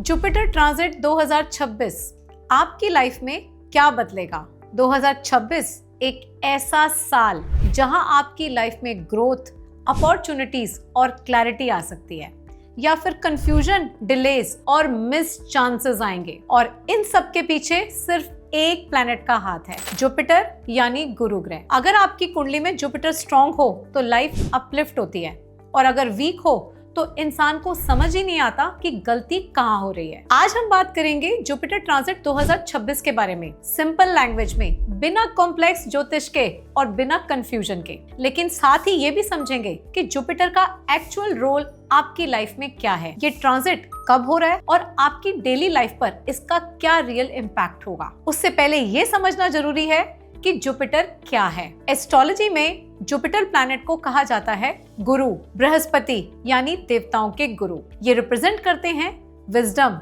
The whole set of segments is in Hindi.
जुपिटर ट्रांजिट 2026 आपकी लाइफ में क्या बदलेगा? 2026 एक ऐसा साल जहां आपकी लाइफ में ग्रोथ, अपॉर्चुनिटीज और क्लैरिटी आ सकती है, या फिर कंफ्यूजन, डिलेज और मिस चांसेस आएंगे। और इन सब के पीछे सिर्फ एक प्लैनेट का हाथ है, जुपिटर यानी गुरु ग्रह। अगर आपकी कुंडली में जुपिटर स्ट्रांग हो तो लाइफ अपलिफ्ट होती है, और अगर वीक हो तो इंसान को समझ ही नहीं आता कि गलती कहाँ हो रही है। आज हम बात करेंगे जुपिटर ट्रांजिट 2026 के बारे में, सिंपल लैंग्वेज में, बिना कॉम्प्लेक्स ज्योतिष के और बिना कंफ्यूजन के। लेकिन साथ ही ये भी समझेंगे कि जुपिटर का एक्चुअल रोल आपकी लाइफ में क्या है, ये ट्रांजिट कब हो रहा है और आपकी डेली लाइफ पर इसका क्या रियल इम्पैक्ट होगा। उससे पहले ये समझना जरूरी है कि जुपिटर क्या है। एस्ट्रोलॉजी में जुपिटर प्लैनेट को कहा जाता है गुरु, बृहस्पति यानी देवताओं के गुरु। ये रिप्रेजेंट करते हैं wisdom,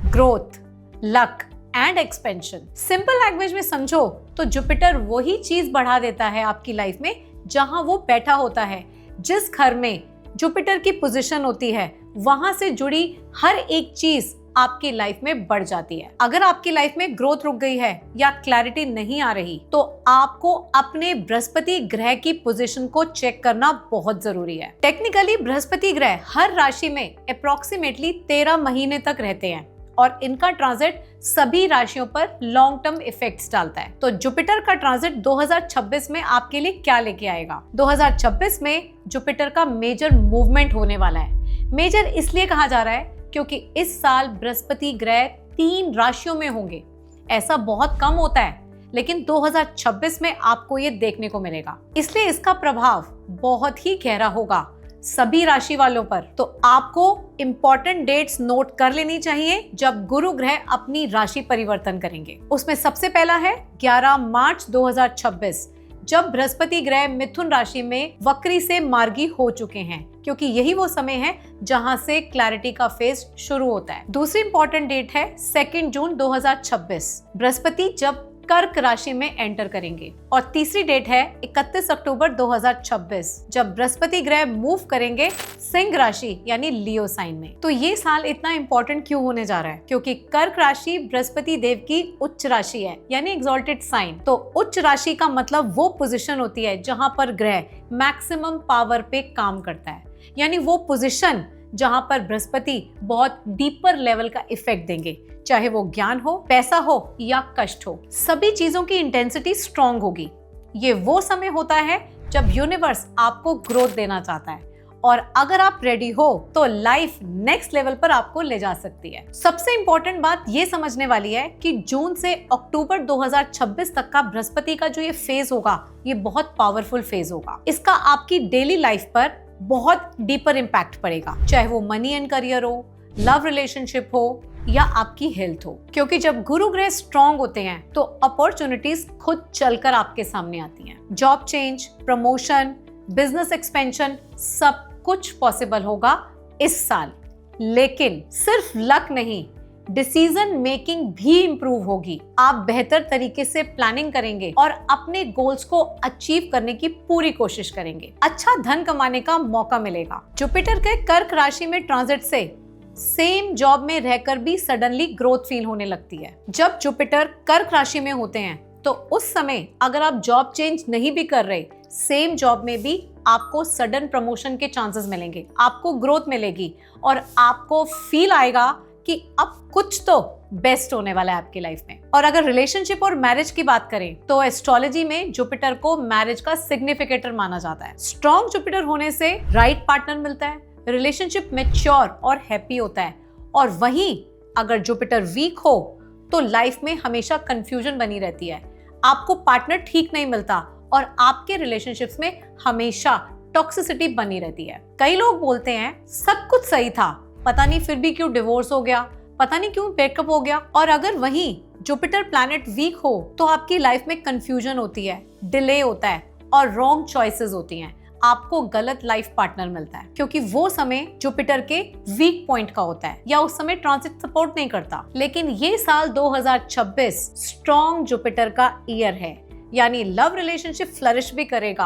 growth, luck and expansion. Simple language में समझो तो जुपिटर वही चीज बढ़ा देता है आपकी लाइफ में जहां वो बैठा होता है। जिस घर में जुपिटर की पोजीशन होती है वहां से जुड़ी हर एक चीज आपकी लाइफ में बढ़ जाती है। अगर आपकी लाइफ में ग्रोथ रुक गई है या क्लैरिटी नहीं आ रही तो आपको अपने बृहस्पति ग्रह की पोजीशन को चेक करना बहुत जरूरी है। टेक्निकली बृहस्पति ग्रह हर राशि में अप्रोक्सीमेटली 13 महीने तक रहते हैं और इनका ट्रांजिट सभी राशियों पर लॉन्ग टर्म इफेक्ट्स डालता है। तो जुपिटर का ट्रांजिट 2026 में आपके लिए क्या लेके आएगा? 2026 में जुपिटर का मेजर मूवमेंट होने वाला है। मेजर इसलिए कहा जा रहा है क्योंकि इस साल बृहस्पति ग्रह 3 राशियों में होंगे। ऐसा बहुत कम होता है, लेकिन 2026 में आपको ये देखने को मिलेगा, इसलिए इसका प्रभाव बहुत ही गहरा होगा सभी राशि वालों पर। तो आपको इंपॉर्टेंट डेट्स नोट कर लेनी चाहिए जब गुरु ग्रह अपनी राशि परिवर्तन करेंगे। उसमें सबसे पहला है 11 मार्च 2026, जब बृहस्पति ग्रह मिथुन राशि में वक्री से मार्गी हो चुके हैं, क्योंकि यही वो समय है जहां से क्लैरिटी का फेज शुरू होता है। दूसरी इंपॉर्टेंट डेट है 2 जून 2026, बृहस्पति जब कर्क राशि में एंटर करेंगे। और तीसरी डेट है 31 अक्टूबर 2026, जब बृहस्पति ग्रह मूव करेंगे सिंह राशि यानी लियो साइन में। तो ये साल इतना इंपॉर्टेंट क्यों होने जा रहा है? क्योंकि कर्क राशि बृहस्पति देव की उच्च राशि है यानी एक्सॉल्टेड साइन। तो उच्च राशि का मतलब वो पोजीशन होती है जहां पर ग्रह मैक्सिमम पावर पे काम करता है, यानी वो पोजीशन जहां पर बृहस्पति बहुत डीपर लेवल का इफेक्ट देंगे, चाहे वो ज्ञान हो, पैसा हो या कष्ट हो। सभी चीजों की इंटेंसिटी स्ट्रांग होगी। ये वो समय होता है जब यूनिवर्स आपको ग्रोथ देना चाहता है, और अगर आप रेडी हो तो लाइफ नेक्स्ट लेवल पर आपको ले जा सकती है। सबसे इंपॉर्टेंट बात ये समझने वाली है कि जून से अक्टूबर 2026 तक का बृहस्पति का जो ये फेज होगा, ये बहुत पावरफुल फेज होगा। इसका आपकी डेली लाइफ पर बहुत डीपर इम्पैक्ट पड़ेगा, चाहे वो मनी एंड करियर हो, लव रिलेशनशिप हो या आपकी हेल्थ हो। क्योंकि जब गुरु ग्रह स्ट्रांग होते हैं तो अपॉर्चुनिटीज खुद चलकर आपके सामने आती हैं। Job change, promotion, business expansion, सब कुछ पॉसिबल होगा इस साल। लेकिन सिर्फ लक नहीं, डिसीजन मेकिंग भी इंप्रूव होगी। आप बेहतर तरीके से प्लानिंग करेंगे और अपने गोल्स को अचीव करने की पूरी कोशिश करेंगे। अच्छा धन कमाने का मौका मिलेगा। जुपिटर के कर्क राशि में ट्रांजिट से सेम जॉब में रहकर भी सडनली ग्रोथ फील होने लगती है। जब जुपिटर कर्क राशि में होते हैं तो उस समय अगर आप जॉब चेंज नहीं भी कर रहे, सेम जॉब में भी आपको सडन प्रमोशन के चांसेस मिलेंगे, आपको ग्रोथ मिलेगी और आपको फील आएगा कि अब कुछ तो बेस्ट होने वाला है आपकी लाइफ में। और अगर रिलेशनशिप और मैरिज की बात करें तो एस्ट्रोलॉजी में जुपिटर को मैरिज का सिग्निफिकेटर माना जाता है। स्ट्रॉन्ग जुपिटर होने से राइट पार्टनर मिलता है, रिलेशनशिप मैच्योर और हैप्पी होता है। और वहीं अगर जुपिटर वीक हो तो लाइफ में हमेशा कंफ्यूजन बनी रहती है, आपको पार्टनर ठीक नहीं मिलता और आपके रिलेशनशिप्स में हमेशा टॉक्सिसिटी बनी रहती है। कई लोग बोलते हैं सब कुछ सही था, पता नहीं फिर भी क्यों डिवोर्स हो गया, पता नहीं क्यों ब्रेकअप हो गया। और अगर वहीं जुपिटर प्लैनेट वीक हो तो आपकी लाइफ में कंफ्यूजन होती है, डिले होता है और रॉन्ग चॉइसेस होती हैं। आपको गलत लाइफ पार्टनर मिलता है, क्योंकि वो समय जुपिटर के वीक पॉइंट का होता है या उस समय ट्रांजिट सपोर्ट नहीं करता। लेकिन ये साल 2026 स्ट्रॉन्ग जुपिटर का ईयर है, यानी लव रिलेशनशिप फ्लरिश भी करेगा,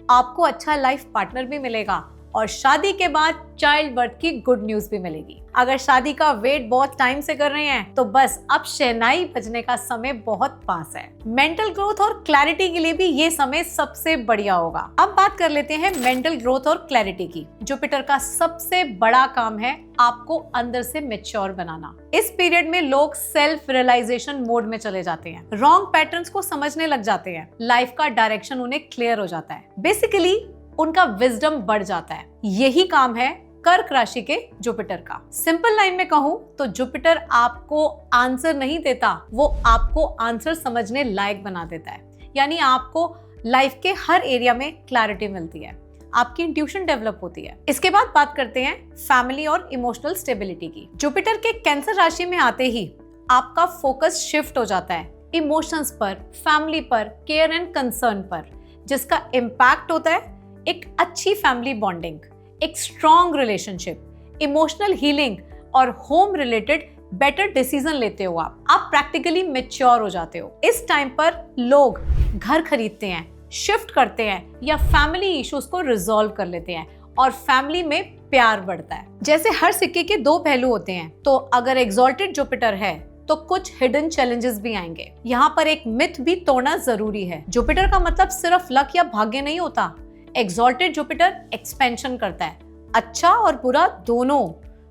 आपको अच्छा लाइफ पार्टनर भी मिलेगा और शादी के बाद चाइल्ड बर्थ की गुड न्यूज भी मिलेगी। अगर शादी का वेट बहुत टाइम से कर रहे हैं तो बस अब शहनाई बजने का समय बहुत पास है। मेंटल ग्रोथ और क्लैरिटी के लिए भी ये समय सबसे बढ़िया होगा। अब बात कर लेते हैं मेंटल ग्रोथ और क्लैरिटी की। जुपिटर का सबसे बड़ा काम है आपको अंदर से मैच्योर बनाना। इस पीरियड में लोग सेल्फ रियलाइजेशन मोड में चले जाते हैं, रॉन्ग पैटर्न्स को समझने लग जाते हैं, लाइफ का डायरेक्शन उन्हें क्लियर हो जाता है, बेसिकली उनका विजडम बढ़ जाता है। यही काम है कर्क राशि के जुपिटर का। सिंपल लाइन में कहूं तो जुपिटर आपको आंसर नहीं देता, वो आपको आंसर समझने लायक बना देता है। यानी आपको लाइफ के हर एरिया में क्लैरिटी मिलती है, आपकी इंट्यूशन डेवलप होती है। इसके बाद बात करते हैं फैमिली और इमोशनल स्टेबिलिटी की। जुपिटर के कैंसर राशि में आते ही आपका फोकस शिफ्ट हो जाता है इमोशंस पर, फैमिली पर, केयर एंड कंसर्न पर, जिसका इम्पैक्ट होता है एक अच्छी फैमिली बॉन्डिंग, एक स्ट्रॉन्ग रिलेशनशिप, इमोशनल हीलिंग और होम रिलेटेड बेटर डिसीजन लेते हो। आप प्रैक्टिकली मैच्योर हो जाते हो। इस टाइम पर लोग घर खरीदते हैं, शिफ्ट करते हैं या फैमिली इश्यूज को रिजॉल्व कर लेते हैं और फैमिली में प्यार बढ़ता है। जैसे हर सिक्के के दो पहलू होते हैं, तो अगर एग्जॉल्टेड जुपिटर है तो कुछ हिडन चैलेंजेस भी आएंगे। यहाँ पर एक मिथ भी तोड़ना जरूरी है। जुपिटर का मतलब सिर्फ लक या भाग्य नहीं होता। एग्जॉल्टेड जुपिटर एक्सपेंशन करता है, अच्छा और बुरा दोनों।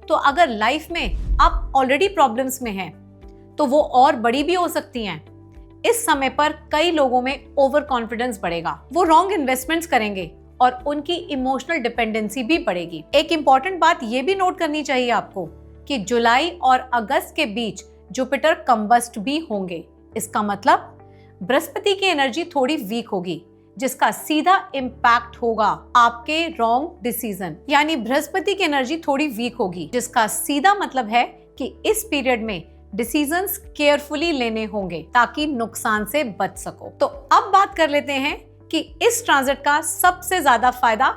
तो अगर लाइफ में आप ऑलरेडी प्रॉब्लम्स में हैं तो वो और बड़ी भी हो सकती हैं। इस समय पर कई लोगों में ओवर कॉन्फिडेंस बढ़ेगा, वो रॉन्ग इन्वेस्टमेंट्स करेंगे और उनकी इमोशनल डिपेंडेंसी भी बढ़ेगी। एक इंपॉर्टेंट बात ये भी नोट करनी चाहिए आपको कि जुलाई और अगस्त के बीच जुपिटर कंबस्ट भी होंगे। इसका मतलब बृहस्पति की एनर्जी थोड़ी वीक होगी, जिसका सीधा इम्पैक्ट होगा आपके रॉन्ग डिसीजन। यानी बृहस्पति की एनर्जी थोड़ी वीक होगी, जिसका सीधा मतलब है कि इस पीरियड में डिसीजंस केयरफुली लेने होंगे ताकि नुकसान से बच सको। तो अब बात कर लेते हैं कि इस ट्रांजिट का सबसे ज्यादा फायदा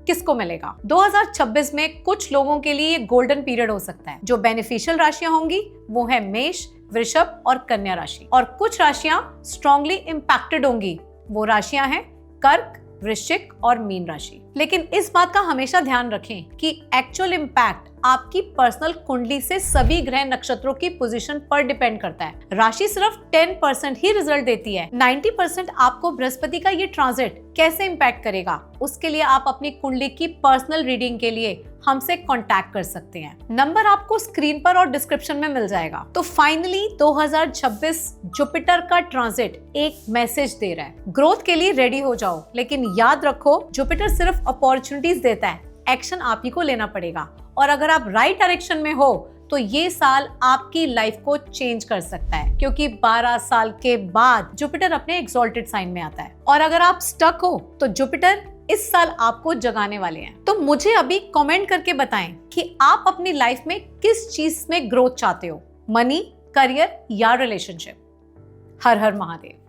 किसको मिलेगा। 2026 में कुछ लोगों के लिए ये गोल्डन पीरियड हो सकता है। जो बेनिफिशियल राशियां होंगी वो है मेष, वृषभ और कन्या राशि, और कुछ राशियां स्ट्रांगली इंपैक्टेड होंगी। वो राशियां हैं कर्क, वृश्चिक और मीन राशि। लेकिन इस बात का हमेशा ध्यान रखें कि एक्चुअल इम्पैक्ट आपकी पर्सनल कुंडली से सभी ग्रह नक्षत्रों की पोजीशन पर डिपेंड करता है। राशि सिर्फ 10% ही रिजल्ट देती है। 90% आपको बृहस्पति का ये ट्रांजिट कैसे इम्पैक्ट करेगा, उसके लिए आप अपनी कुंडली की पर्सनल रीडिंग के लिए हमसे कांटेक्ट कर सकते हैं। नंबर आपको स्क्रीन पर और डिस्क्रिप्शन में मिल जाएगा। तो फाइनली 2026 जुपिटर का ट्रांजिट एक मैसेज दे रहा है, ग्रोथ के लिए रेडी हो जाओ। लेकिन याद रखो, जुपिटर सिर्फ अपॉर्चुनिटीज देता है, एक्शन आप ही को लेना पड़ेगा। और अगर आप राइट डायरेक्शन में हो तो ये साल आपकी लाइफ को चेंज कर सकता है, क्योंकि 12 साल के बाद जुपिटर अपने एग्जॉल्टेड साइन में आता है। और अगर आप स्टक हो तो जुपिटर इस साल आपको जगाने वाले हैं। तो मुझे अभी कमेंट करके बताएं कि आप अपनी लाइफ में किस चीज में ग्रोथ चाहते हो, मनी, करियर या रिलेशनशिप। हर हर महादेव।